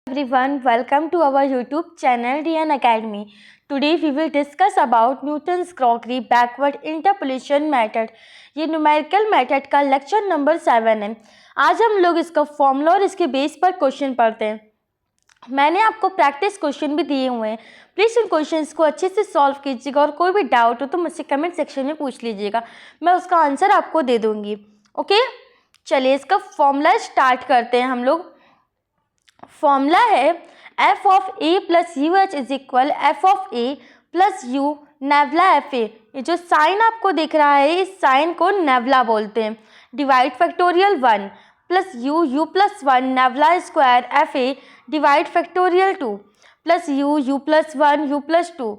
Everyone, welcome to our YouTube channel DN Academy. Today we will discuss about Newton's Crockery backward interpolation method. ये numerical method का lecture number 7 है। आज हम लोग इसका formula और इसके बेस पर क्वेश्चन पढ़ते हैं। मैंने आपको प्रैक्टिस क्वेश्चन भी दिए हुए हैं, प्लीज़ इन क्वेश्चंस को अच्छे से सॉल्व कीजिएगा और कोई भी डाउट हो तो मुझसे कमेंट सेक्शन में पूछ लीजिएगा, मैं उसका आंसर आपको दे दूँगी। ओके, चलिए इसका फॉर्मूला स्टार्ट करते हैं हम लोग। फॉर्मूला है F of A plus U H is equal F of A plus U nabla F A. ये जो साइन आपको दिख रहा है इस साइन को नेवला बोलते हैं। Divide factorial 1 plus U plus 1 nabla square F A divide factorial 2 plus U plus 1 U plus 2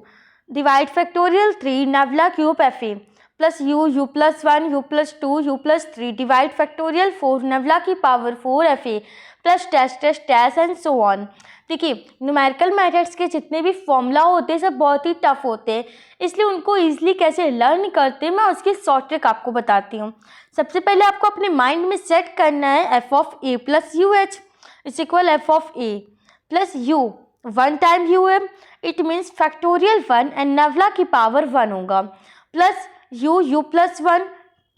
divide factorial 3 nabla cube F A plus U plus 1 U plus 2 U plus 3 divide factorial 4 nabla की power 4 F A plus dash and so on. देखिए, numerical methods के जितने भी formula होते हैं सब बहुत ही tough होते हैं, इसलिए उनको ईजिली कैसे लर्न करते हैं मैं उसकी शॉर्ट ट्रिक आपको बताती हूँ। सबसे पहले आपको अपने माइंड में सेट करना है F of A plus U H is equal F of A plus U 1 time U M, it means factorial 1 and nabla की पावर 1 होगा, plus U plus 1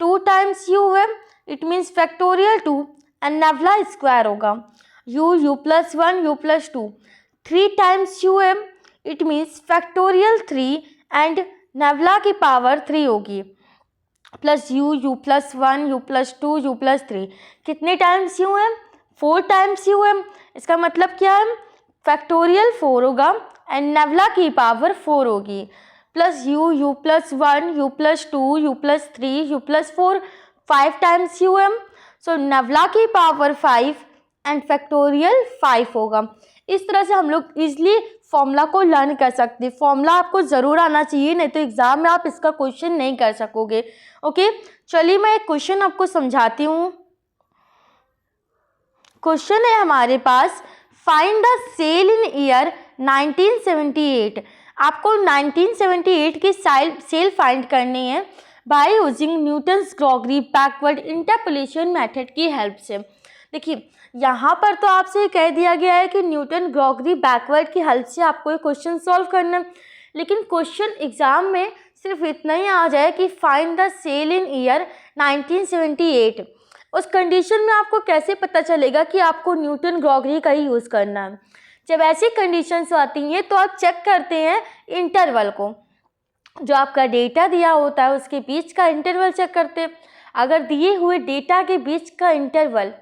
2 times U M, it means factorial 2 and nabla square होगा, U plus 1 U plus 2 3 times U M, it means factorial 3 and nabla की power 3 होगी, plus U plus 1 U plus 2 U plus 3 कितने times U M 4 times U M. इसका मतलब क्या है, factorial 4 होगा and nabla की पावर 4 होगी, plus U plus 1 U plus 2 U plus 3 U plus 4 5 times U M, so nabla की power 5 and factorial 5 होगा। इस तरह से हम लोग इजली फॉर्मूला को लर्न कर सकते हैं। फॉर्मूला आपको ज़रूर आना चाहिए, नहीं तो एग्ज़ाम में आप इसका क्वेश्चन नहीं कर सकोगे। ओके, चलिए मैं एक क्वेश्चन आपको समझाती हूँ। क्वेश्चन है हमारे पास, find the sale in year 1978। आपको 1978 की सेल फाइंड करनी है by using Newton's Gregory backward interpolation method की हेल्प से। देखिए, यहाँ पर तो आपसे कह दिया गया है कि न्यूटन क्रॉकरी बैकवर्ड की हेल्प से आपको ये क्वेश्चन सॉल्व करना है, लेकिन क्वेश्चन एग्जाम में सिर्फ इतना ही आ जाए कि find the sale in year 1978। उस कंडीशन में आपको कैसे पता चलेगा कि आपको न्यूटन क्रॉकरी का ही यूज़ करना है। जब ऐसी कंडीशंस आती हैं तो आप चेक करते हैं इंटरवल को, जो आपका डेटा दिया होता है उसके बीच का इंटरवल चेक करते हैं। अगर दिए हुए डेटा के बीच का इंटरवल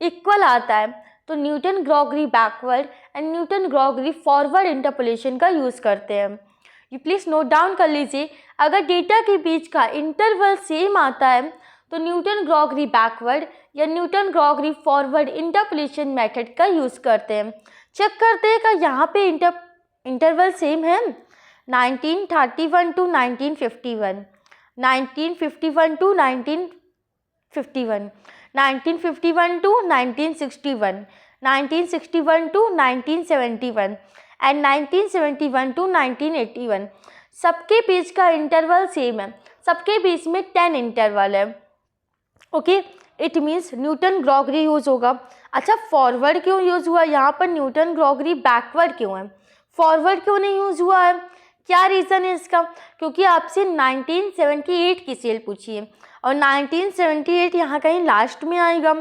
इक्वल आता है तो Newton crockery backward and Newton crockery forward interpolation का यूज़ करते हैं। ये प्लीज़ नोट डाउन कर लीजिए, अगर डेटा के बीच का इंटरवल सेम आता है तो न्यूटन क्रॉकरी बैकवर्ड या Newton crockery forward interpolation method का यूज़ करते हैं। चेक करते हैं कि यहाँ पे इंटरवल सेम है, 1931 to 1951, 1951 to 1951, 1951 to 1961, 1961 to 1971 and 1971 to 1981। सबके बीच का इंटरवल सेम है, सबके बीच में 10 इंटरवल है। Okay, it means Newton crockery use होगा। अच्छा, फॉरवर्ड क्यों यूज़ हुआ यहाँ पर, न्यूटन क्रॉकरी बैकवर्ड क्यों है, फॉरवर्ड क्यों नहीं यूज़ हुआ है? क्या रीज़न है इसका? क्योंकि आपसे 1978 की सेल पूछी है और 1978 यहाँ कहीं लास्ट में आएगा,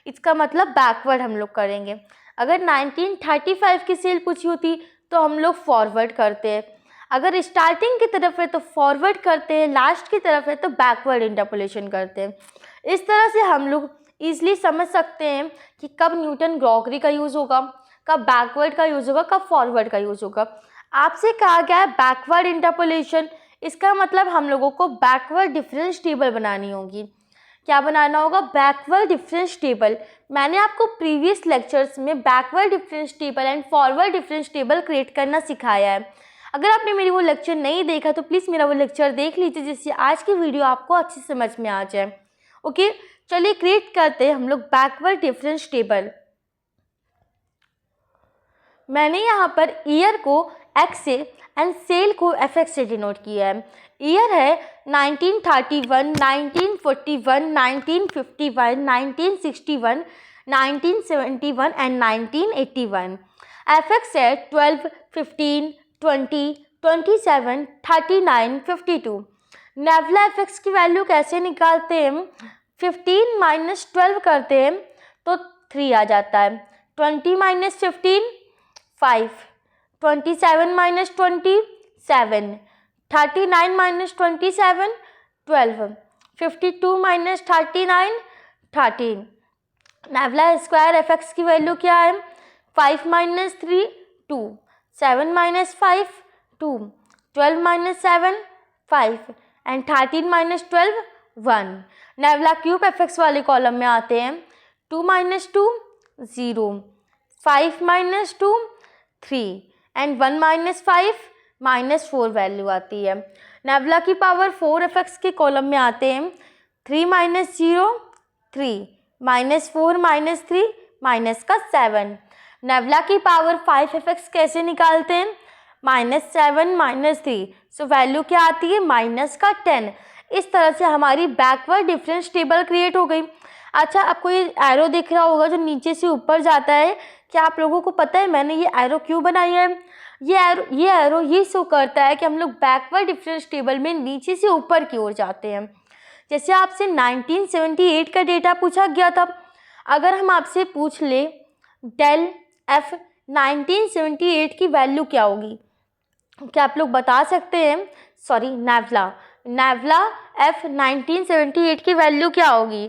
इसका मतलब बैकवर्ड हम लोग करेंगे। अगर 1935 की सेल पूछी होती तो हम लोग फॉरवर्ड करते हैं, अगर स्टार्टिंग की तरफ है तो फॉरवर्ड करते हैं, लास्ट की तरफ है तो बैकवर्ड इंटरपोलेशन करते हैं। इस तरह से हम लोग ईजिली समझ सकते हैं कि कब न्यूटन क्रॉकरी का यूज़ होगा, कब बैकवर्ड का यूज़ होगा, कब फॉरवर्ड का यूज़ होगा। आपसे कहा गया है बैकवर्ड इंटरपोलेशन, इसका मतलब हम लोगों को बैकवर्ड डिफरेंस टेबल बनानी होगी। क्या बनाना होगा? Backward difference table. मैंने आपको प्रीवियस लेक्चर्स में backward difference table and forward difference table create करना सिखाया है। अगर आपने मेरी वो लेक्चर नहीं देखा तो प्लीज़ मेरा वो लेक्चर देख लीजिए, जिससे आज की वीडियो आपको अच्छी समझ में आ जाए। ओके, चलिए क्रिएट करते हैं हम लोग बैकवर्ड डिफरेंस टेबल। मैंने यहाँ पर ईयर को एक्स से एंड सेल को एफ एक्स से डिनोट किया है। ईयर है 1931, 1941, 1951, 1961, 1971 एंड 1981। एफ एक्स है 12, 15, 20, 27, 39, 52। नेवला एफ एक्स की वैल्यू कैसे निकालते हैं? 15 माइनस 12 करते हैं तो 3 आ जाता है। 20 minus 15 5, 27 minus 20 7, 39 minus 27 12, 52 minus 39 13। Nabla square F X की वैल्यू क्या है? 5 minus 3 2, 7 minus 5 2, 12 minus 7 5 and 13 minus 12 1। Nabla cube F X वाले कॉलम में आते हैं 2 minus 2 0, 5 minus 2 3 and 1 minus 5 minus 4 value आती है। नेवला की पावर 4 एफ एक्स के कॉलम में आते हैं 3 माइनस 0 3, माइनस 4 माइनस 3 माइनस का 7। नेवला की पावर 5 एफ एक्स कैसे निकालते हैं? -7 माइनस 3, सो वैल्यू क्या आती है? माइनस का 10। इस तरह से हमारी बैकवर्ड डिफरेंस टेबल क्रिएट हो गई। अच्छा, आपको ये एरो दिख रहा होगा जो नीचे से ऊपर जाता है। क्या आप लोगों को पता है मैंने ये एरो क्यों बनाई है? ये एरो ये शो करता है कि हम लोग बैकवर्ड डिफरेंस टेबल में नीचे से ऊपर की ओर जाते हैं। जैसे आपसे 1978 का डेटा पूछा गया था, अगर हम आपसे पूछ ले डेल एफ 1978 की वैल्यू क्या होगी, क्या आप लोग बता सकते हैं? सॉरी, नेवला एफ 1978 की वैल्यू क्या होगी?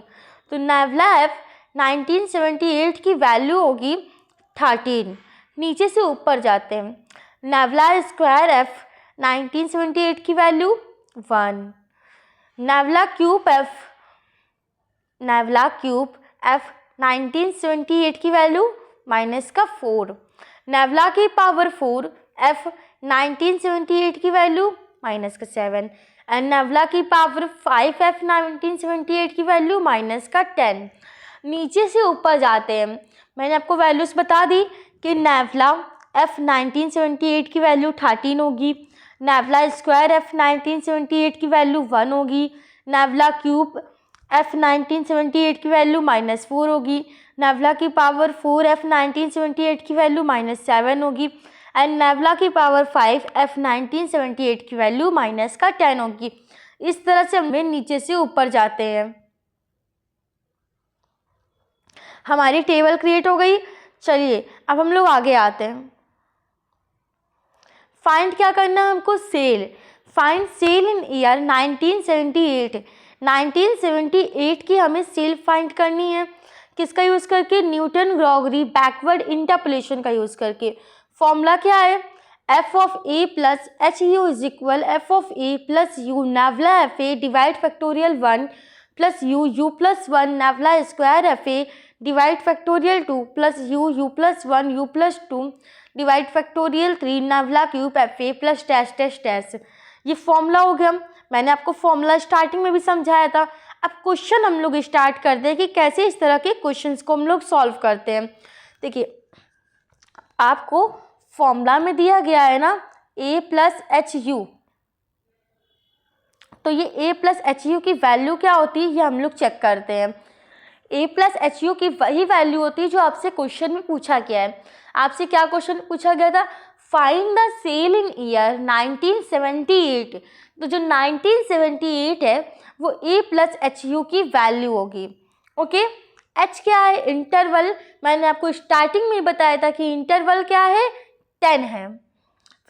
तो नेवला एफ 1978 की वैल्यू होगी 13। नीचे से ऊपर जाते हैं। नेवला स्क्वायर एफ 1978 की वैल्यू 1। नेवला क्यूब एफ 1978 की वैल्यू माइनस का 4। नेवला की पावर 4 एफ 1978 की वैल्यू माइनस का 7 एंड नेवला की पावर 5 एफ 1978 की वैल्यू माइनस का 10। नीचे से ऊपर जाते हैं। मैंने आपको वैल्यूज बता दी कि नेवला एफ 1978 की वैल्यू 13 होगी, नेवला स्क्वायर एफ 1978 की वैल्यू 1 होगी, नेवला क्यूब एफ 1978 की वैल्यू -4 होगी, नेवला की पावर 4 एफ 1978 की वैल्यू -7 होगी एंड नेवला की पावर 5 एफ 1978 की वैल्यू माइनस का 10 होगी। इस तरह से हम नीचे से ऊपर जाते हैं। हमारी टेबल क्रिएट हो गई। चलिए अब हम लोग आगे आते हैं। फाइंड क्या करना है हमको? Cell. Find cell in year 1978। 1978 की हमें सेल फाइंड करनी है। किसका यूज़ करके? न्यूटन ग्रेगरी बैकवर्ड इंटरपोलेशन का यूज़ करके। फॉर्मूला क्या है? F of A plus H U is equal F of A plus U nabla F A divide factorial 1 plus U plus 1 nabla square F A divide factorial 2 plus U plus 1 U plus 2 divide factorial 3 nabla cube F A plus dash dash dash. ये formula हो गया। मैंने आपको formula starting में भी समझाया था। अब क्वेश्चन हम लोग स्टार्ट करते हैं कि कैसे इस तरह के क्वेश्चंस को हम लोग सॉल्व करते हैं। देखिए, आपको फॉर्मूला में दिया गया है ना a प्लस एच यू, तो ये a प्लस एच यू की वैल्यू क्या होती है ये हम लोग चेक करते हैं। a प्लस एच यू की वही वैल्यू होती है जो आपसे क्वेश्चन में पूछा गया है। आपसे क्या क्वेश्चन पूछा गया था? Find the sale in year 1978। तो जो 1978 है वो a प्लस एच यू की वैल्यू होगी। ओके, h क्या है? इंटरवल। मैंने आपको स्टार्टिंग में बताया था कि इंटरवल क्या है? 10 है।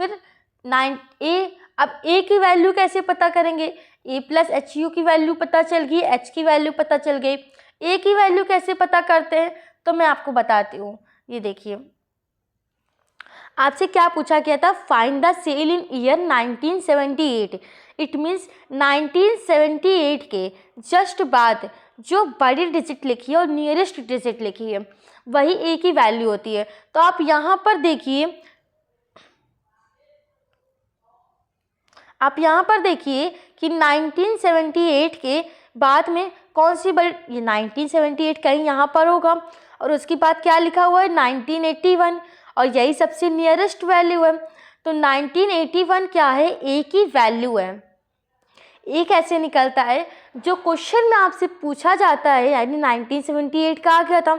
फिर 9a। अब a की वैल्यू कैसे पता करेंगे? a प्लस एच यू की वैल्यू पता चल गई, h की वैल्यू पता चल गई। a की वैल्यू कैसे पता करते हैं तो मैं आपको बताती हूँ। ये देखिए, आपसे क्या पूछा गया था? Find the sale in year 1978। It means 1978 के जस्ट बाद जो बड़ी डिजिट लिखी है और नियरेस्ट डिजिट लिखी है वही a की वैल्यू होती है। तो आप यहाँ पर देखिए, कि 1978 के बाद में कौन सी बड़ी, ये 1978 कहीं यहाँ पर होगा और उसके बाद क्या लिखा हुआ है? 1981, और यही सबसे नियरेस्ट वैल्यू है। तो 1981 क्या है, ए की वैल्यू है। ए कैसे निकलता है, जो क्वेश्चन में आपसे पूछा जाता है, यानी 1978 का आ गया था,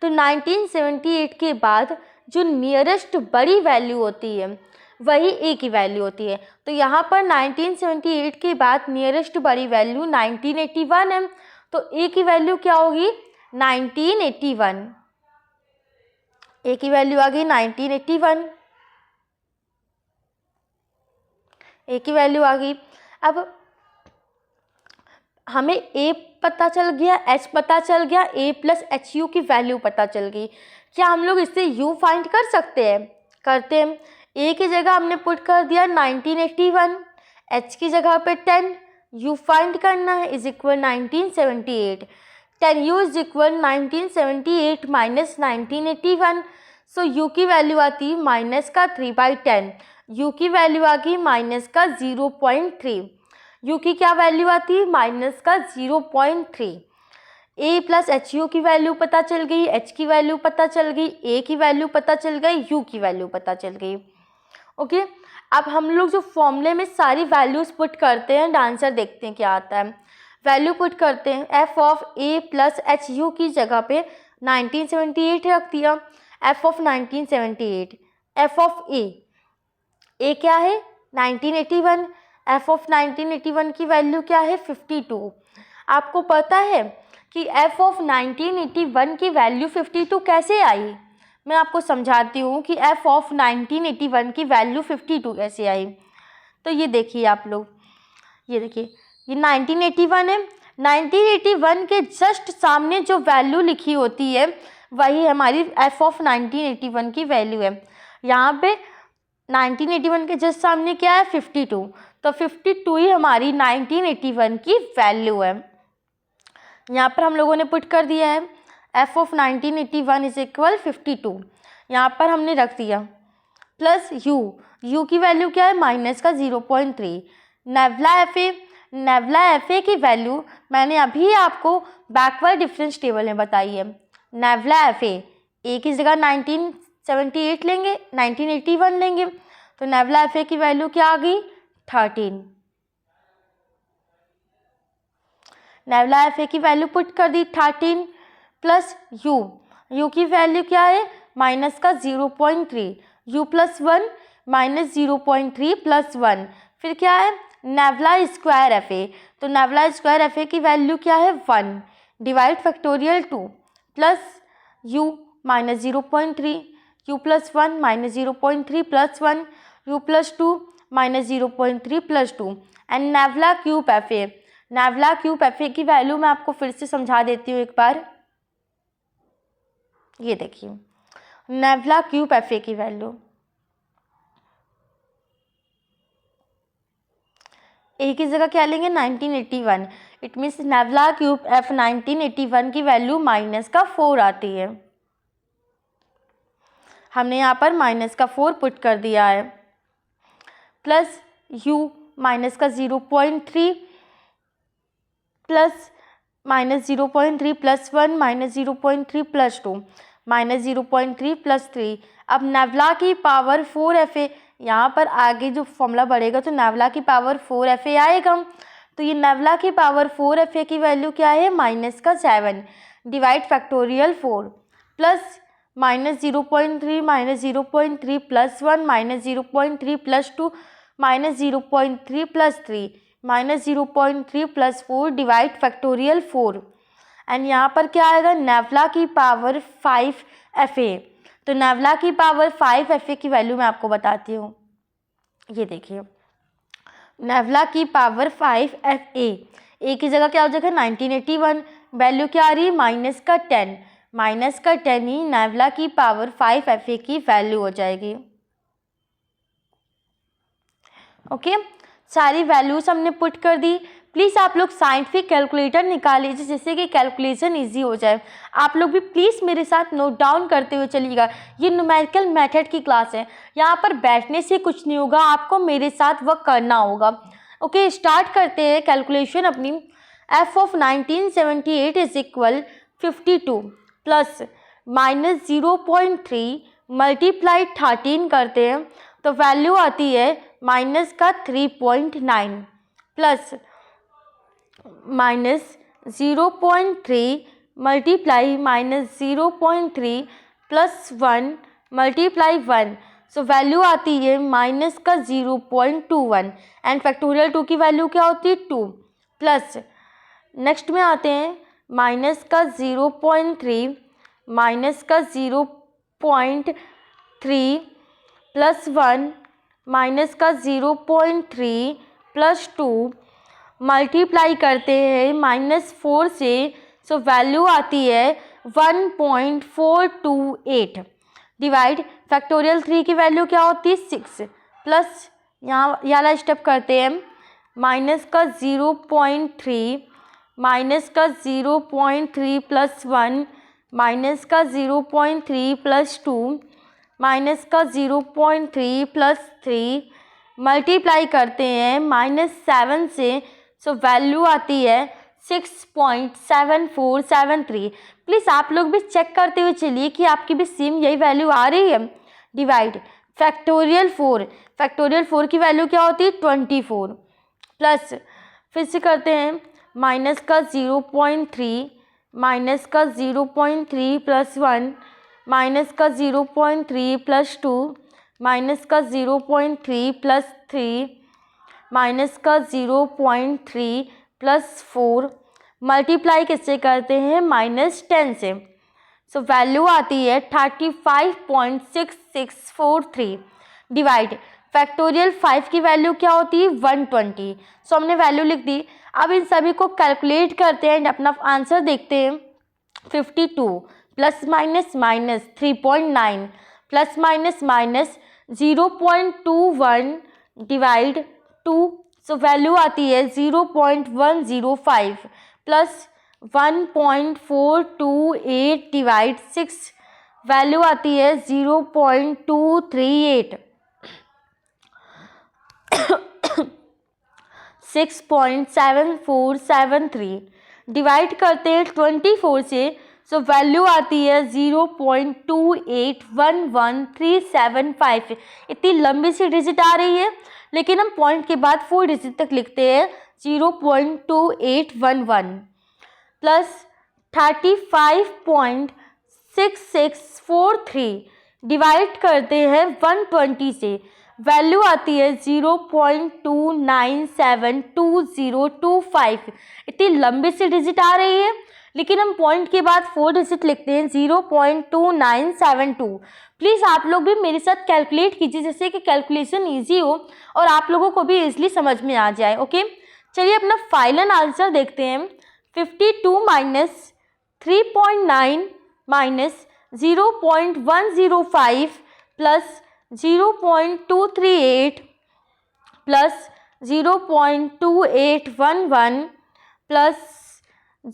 तो 1978 के बाद जो नियरेस्ट बड़ी वैल्यू होती है वही ए की वैल्यू होती है। तो यहाँ पर 1978 के बाद नियरेस्ट बड़ी वैल्यू 1981 है, तो ए की वैल्यू क्या होगी, 1981। ए की वैल्यू आ गई 1981, ए की वैल्यू आ गई। अब हमें ए पता चल गया, एच पता चल गया, ए प्लस एच यू की वैल्यू पता चल गई। क्या हम लोग इससे यू फाइंड कर सकते हैं, करते हैं। ए की जगह हमने पुट कर दिया 1981, एच की जगह पे 10, यू फाइंड करना है is equal 1978। 10 you is equal 1978 minus 1981। So you की वैल्यू आती है माइनस का 3/10, यू की वैल्यू आ गई माइनस का 0.3, यू की क्या वैल्यू आती है, माइनस का 0.3। ए प्लस एच यू की वैल्यू पता चल गई, एच की वैल्यू पता चल गई, ए की वैल्यू पता चल गई, यू की वैल्यू पता चल गई। ओके, अब हम लोग जो फॉर्मूले में सारी वैल्यूज़ पुट करते हैं, आंसर देखते हैं क्या आता है। वैल्यू पुट करते हैं, F of A plus H U की जगह पे 1978 रख दिया, एफ ऑफ 1978, एफ ऑफ ए क्या है 1981, एफ ऑफ 1981 की वैल्यू क्या है 52। आपको पता है कि एफ ऑफ 1981 की वैल्यू 52 कैसे आई, मैं आपको समझाती हूँ कि एफ ऑफ 1981 की वैल्यू 52 कैसे आई। तो ये देखिए आप लोग, ये देखिए ये 1981 है, 1981 के जस्ट सामने जो वैल्यू लिखी होती है वही हमारी एफ ऑफ 1981 की वैल्यू है। यहाँ पे 1981 के जस्ट सामने क्या है 52, तो 52 ही हमारी 1981 की वैल्यू है। यहाँ पर हम लोगों ने पुट कर दिया है एफ ऑफ 1981 इज इक्वल 52, यहाँ पर हमने रख दिया प्लस यू की वैल्यू क्या है माइनस का 0.3। नेवला एफ ए की वैल्यू मैंने अभी आपको बैकवर्ड डिफरेंस टेबल में बताई है। नेवला एफ ए की जगह 1978 लेंगे, 1981 लेंगे, तो नेवला एफ ए की वैल्यू क्या आ गई 13। नेवला एफ ए की वैल्यू पुट कर दी 13 प्लस यू की वैल्यू क्या है माइनस का 0.3, यू प्लस 1 माइनस 0.3 प्लस 1, फिर क्या है नेवला स्क्वायर एफ ए, तो नेवला स्क्वायर एफ ए की वैल्यू क्या है 1 divide factorial 2 plus U minus 0.3, U plus 1 minus 0.3 plus 1, U plus 2 minus 0.3 plus 2 and nabla cube F A. Nabla cube F A की value मैं आपको फिर से समझा देती हूँ एक बार, ये देखिए नेवला क्यूब एफ ए की वैल्यू, ए की जगह क्या लेंगे 1981, इट मीन्स नेवला क्यूब एफ 1981 की वैल्यू माइनस का 4 आती है। हमने यहाँ पर माइनस का 4 पुट कर दिया है प्लस यू माइनस का 0.3 plus minus 0.3 plus 1 minus 0.3 plus 2 minus 0.3 plus 3। अब नेवला की पावर 4 एफ ए, यहाँ पर आगे जो फॉर्मूला बढ़ेगा तो नेवला की पावर 4 एफ ए आएगा, तो ये नेवला की पावर 4 एफ ए की वैल्यू क्या है माइनस का 7 divide factorial 4 plus minus 0.3 minus 0.3 plus 1 minus 0.3 plus 2 minus 0.3 plus 3 minus 0.3 plus 4 divide factorial 4 and यहाँ पर क्या आएगा नेवला की पावर 5 एफ ए। तो नेवला की पावर 5 एफ ए की वैल्यू मैं आपको बताती हूँ, ये देखिए नेवला की पावर 5 एफ ए की जगह क्या हो जाएगा 1981, वैल्यू क्या आ रही है माइनस का 10, माइनस का 10 ही नेवला की पावर 5 एफ ए की वैल्यू हो जाएगी। ओके, सारी वैल्यूज हमने पुट कर दी। प्लीज़ आप लोग साइंटिफिक कैलकुलेटर निकाल लीजिए जिससे कि कैलकुलेशन इजी हो जाए। आप लोग भी प्लीज़ मेरे साथ नोट डाउन करते हुए चलिएगा। ये न्यूमेरिकल मेथड की क्लास है, यहाँ पर बैठने से कुछ नहीं होगा, आपको मेरे साथ वर्क करना होगा। ओके, स्टार्ट करते हैं कैलकुलेशन अपनी। F of 1978 is equal 52 plus minus 0.3 multiply 13 करते हैं, तो वैल्यू आती है माइनस का 3.9 plus minus 0.3 multiply minus 0.3 plus 1 multiply 1, so value आती है माइनस का 0.21 एंड फैक्टोरियल 2 की वैल्यू क्या होती है 2 प्लस नेक्स्ट में आते हैं माइनस का 0.3 माइनस का 0.3 प्लस 1 माइनस का 0.3 प्लस 2 मल्टीप्लाई करते हैं -4 से, सो वैल्यू आती है 1.428 डिवाइड फैक्टोरियल 3 की वैल्यू क्या होती है 6 प्लस यहाँ वाला स्टेप करते हैं माइनस का 0.3 माइनस का 0.3 प्लस 1 माइनस का 0.3 प्लस 2 माइनस का 0.3 प्लस 3 मल्टीप्लाई करते हैं -7 से, सो वैल्यू आती है 6.7473। प्लीज़ आप लोग भी चेक करते हुए चलिए कि आपकी भी सेम यही वैल्यू आ रही है। डिवाइड फैक्टोरियल 4 की वैल्यू क्या होती है 24 प्लस फिर से करते हैं माइनस का 0.3 माइनस का 0.3 प्लस 1 माइनस का 0.3 प्लस 2 माइनस का 0.3 प्लस 3 माइनस का 0.3 प्लस 4 मल्टीप्लाई किससे करते हैं -10 से, सो वैल्यू आती है 35.6643 डिवाइड फैक्टोरियल 5 की वैल्यू क्या होती है 120, सो हमने वैल्यू लिख दी। अब इन सभी को कैलकुलेट करते हैं एंड अपना आंसर देखते हैं। 52 plus minus minus 3.9 plus minus minus 0.21 divide 2, so value आती है 0.105 प्लस 1.428 डिवाइड 6, वैल्यू आती है 0.238 6.7473 डिवाइड करते हैं 24 से, सो वैल्यू आती है 0.28113755। इतनी लंबी सी डिजिट आ रही है, लेकिन हम पॉइंट के बाद 4 डिजिट तक लिखते हैं 0.2811 प्लस 35.6643 डिवाइड करते हैं 120 से, वैल्यू आती है 0.29720225। इतनी लंबी सी डिजिट आ रही है, लेकिन हम पॉइंट के बाद 4 डिजिट लिखते हैं 0.2972। प्लीज़ आप लोग भी मेरे साथ कैलकुलेट कीजिए, जिससे कि कैलकुलेशन इजी हो और आप लोगों को भी इजीली समझ में आ जाए। ओके, चलिए अपना फाइनल आंसर देखते हैं। 52 minus 3.9 minus 0.105 plus 0.238 plus 0.2811 plus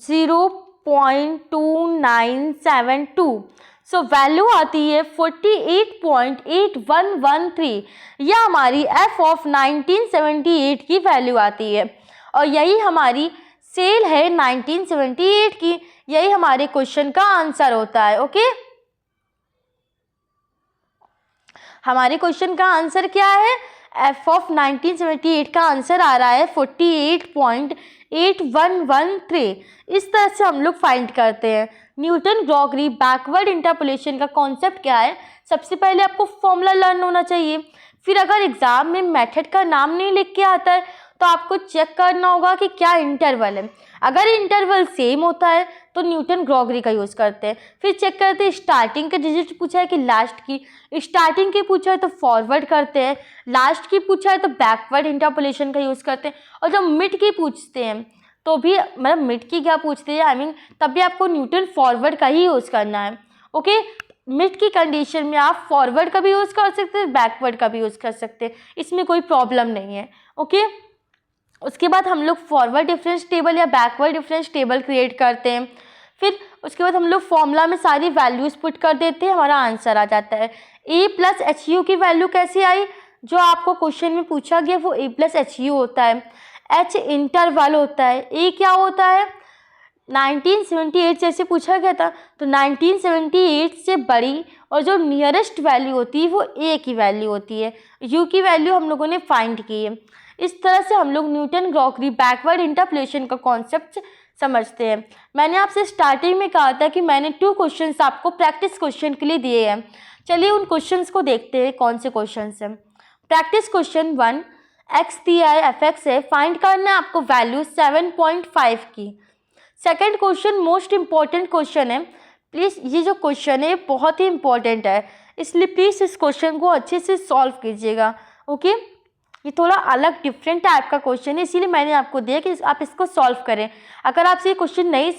0.2972, so value आती है 48.8113। यह हमारी एफ ऑफ 1978 की वैल्यू आती है और यही हमारी सेल है 1978 की। यही हमारे क्वेश्चन का आंसर होता है। ओके, हमारे क्वेश्चन का आंसर क्या है? एफ ऑफ 1978 का आंसर आ रहा है 48.8113। इस तरह से हम लोग फाइंड करते हैं। न्यूटन ग्रॉगरी बैकवर्ड इंटरपोलेशन का कॉन्सेप्ट क्या है? सबसे पहले आपको फॉर्मूला लर्न होना चाहिए। फिर अगर एग्जाम में मेथड का नाम नहीं लिख के आता है तो आपको चेक करना होगा कि क्या इंटरवल है। अगर इंटरवल सेम होता है तो न्यूटन ग्रॉगरी का यूज़ करते हैं। फिर चेक करते हैं स्टार्टिंग के डिजिट पूछा है कि लास्ट की। स्टार्टिंग की पूछा है तो फॉरवर्ड करते हैं, लास्ट की पूछा है तो बैकवर्ड इंटरपोलेशन का यूज़ करते हैं। और जब मिड की पूछते हैं तो भी मतलब मिड की क्या पूछते हैं आई मीन तब भी आपको न्यूटन फॉरवर्ड का ही यूज़ करना है। ओके, मिड की कंडीशन में आप फॉरवर्ड का भी यूज़ कर सकते हैं, बैकवर्ड का भी यूज़ कर सकते हैं, इसमें कोई प्रॉब्लम नहीं है। ओके, उसके बाद हम लोग फॉरवर्ड डिफरेंस टेबल या बैकवर्ड डिफरेंस टेबल क्रिएट करते हैं। फिर उसके बाद हम लोग फॉर्मूला में सारी वैल्यूज़ पुट कर देते हैं, हमारा आंसर आ जाता है। ए प्लस एच यू की वैल्यू कैसे आई? जो आपको क्वेश्चन में पूछा गया वो ए प्लस एच यू होता है। एच इंटरवल होता है, ए क्या होता है? 1978 जैसे पूछा गया था, तो 1978 से बड़ी और जो नियरेस्ट वैल्यू होती है वो ए की वैल्यू होती है, यू की वैल्यू हम लोगों ने फाइंड की है। इस तरह से हम लोग न्यूटन क्रॉकरी बैकवर्ड इंटरपोलेशन का कॉन्सेप्ट समझते हैं। मैंने आपसे स्टार्टिंग में कहा था कि मैंने 2 क्वेश्चंस आपको प्रैक्टिस क्वेश्चन के लिए दिए हैं। चलिए उन क्वेश्चंस को देखते हैं कौन से क्वेश्चंस हैं। प्रैक्टिस क्वेश्चन 1, एक्स दिया है एफ एक्स है, फाइंड करना है आपको वैल्यू 7.5 की। Second question most important question है, प्लीज़ ये जो क्वेश्चन है बहुत ही इंपॉर्टेंट है, इसलिए प्लीज़ इस क्वेश्चन को अच्छे से सॉल्व कीजिएगा। ओके, ये थोड़ा अलग डिफरेंट टाइप का क्वेश्चन है, इसीलिए मैंने आपको दिया कि आप इसको सॉल्व करें। अगर आपसे ये क्वेश्चन नहीं